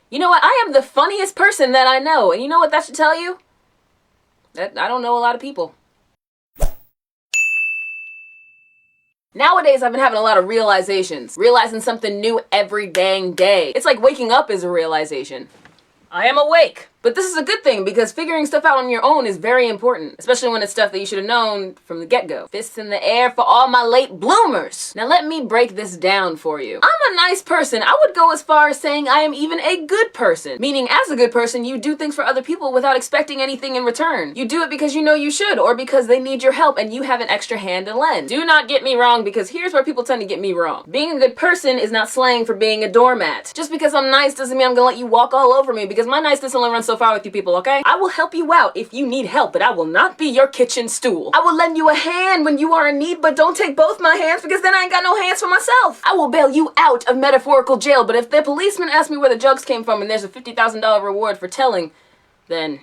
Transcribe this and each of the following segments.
You know what? I am the funniest person that I know, and you know what that should tell you? That I don't know a lot of people. Nowadays, I've been having a lot of realizations. Realizing something new every dang day. It's like waking up is a realization. I am awake. But this is a good thing because figuring stuff out on your own is very important, especially when it's stuff that you should have known from the get-go. Fists in the air for all my late bloomers. Now let me break this down for you. I'm a nice person. I would go as far as saying I am even a good person. Meaning as a good person, you do things for other people without expecting anything in return. You do it because you know you should or because they need your help and you have an extra hand to lend. Do not get me wrong because here's where people tend to get me wrong. Being a good person is not slang for being a doormat. Just because I'm nice doesn't mean I'm gonna let you walk all over me because my niceness only runs so far with you people, okay? I will help you out if you need help, but I will not be your kitchen stool. I will lend you a hand when you are in need, but don't take both my hands because then I ain't got no hands for myself. I will bail you out of metaphorical jail, but if the policeman asks me where the jugs came from and there's a $50,000 reward for telling, then,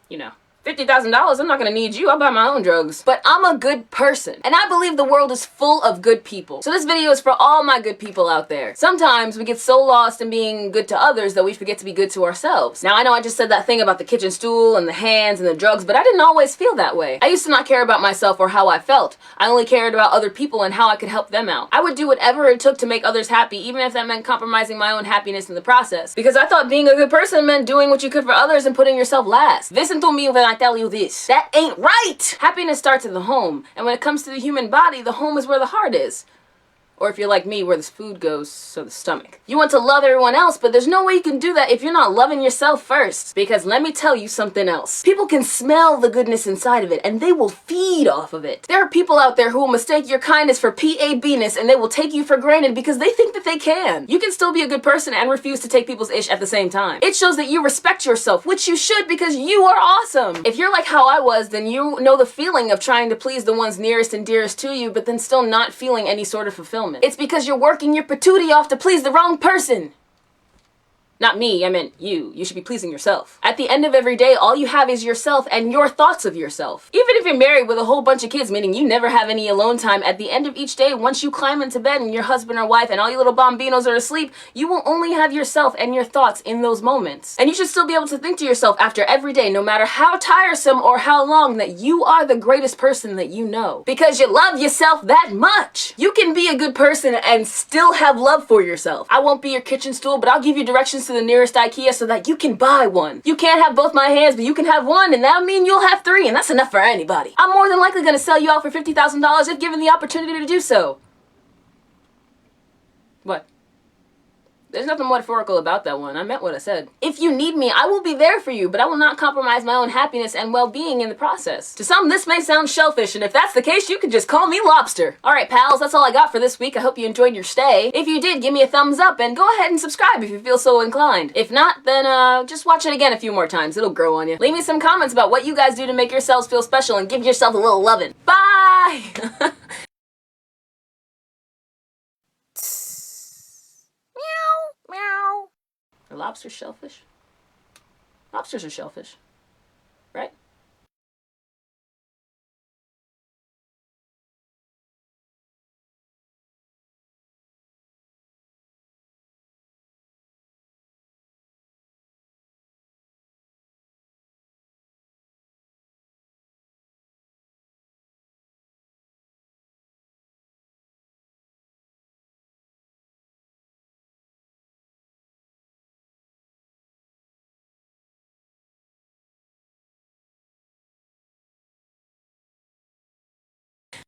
you know. $50,000, I'm not gonna need you, I'll buy my own drugs. But I'm a good person, and I believe the world is full of good people. So this video is for all my good people out there. Sometimes we get so lost in being good to others that we forget to be good to ourselves. Now I know I just said that thing about the kitchen stool and the hands and the drugs, but I didn't always feel that way. I used to not care about myself or how I felt. I only cared about other people and how I could help them out. I would do whatever it took to make others happy, even if that meant compromising my own happiness in the process. Because I thought being a good person meant doing what you could for others and putting yourself last. Listen to me when I tell you this. That ain't right! Happiness starts in the home, and when it comes to the human body, the home is where the heart is. Or if you're like me, where the food goes, so the stomach. You want to love everyone else, but there's no way you can do that if you're not loving yourself first. Because let me tell you something else. People can smell the goodness inside of it, and they will feed off of it. There are people out there who will mistake your kindness for PAB-ness, and they will take you for granted because they think that they can. You can still be a good person and refuse to take people's ish at the same time. It shows that you respect yourself, which you should because you are awesome. If you're like how I was, then you know the feeling of trying to please the ones nearest and dearest to you, but then still not feeling any sort of fulfillment. It's because you're working your patootie off to please the wrong person. Not me, I meant you. You should be pleasing yourself. At the end of every day, all you have is yourself and your thoughts of yourself. Even if you're married with a whole bunch of kids, meaning you never have any alone time, at the end of each day, once you climb into bed and your husband or wife and all your little bambinos are asleep, you will only have yourself and your thoughts in those moments. And you should still be able to think to yourself after every day, no matter how tiresome or how long, that you are the greatest person that you know. Because you love yourself that much. You can be a good person and still have love for yourself. I won't be your kitchen stool, but I'll give you directions to the nearest IKEA so that you can buy one. You can't have both my hands, but you can have one, and that'll mean you'll have three, and that's enough for anybody. I'm more than likely gonna sell you out for $50,000 if given the opportunity to do so. What? There's nothing metaphorical about that one. I meant what I said. If you need me, I will be there for you, but I will not compromise my own happiness and well-being in the process. To some, this may sound shellfish, and if that's the case, you can just call me Lobster. Alright, pals, that's all I got for this week. I hope you enjoyed your stay. If you did, give me a thumbs up, and go ahead and subscribe if you feel so inclined. If not, then just watch it again a few more times. It'll grow on you. Leave me some comments about what you guys do to make yourselves feel special, and give yourself a little lovin'. Bye! Meow. Are lobsters shellfish? Lobsters are shellfish.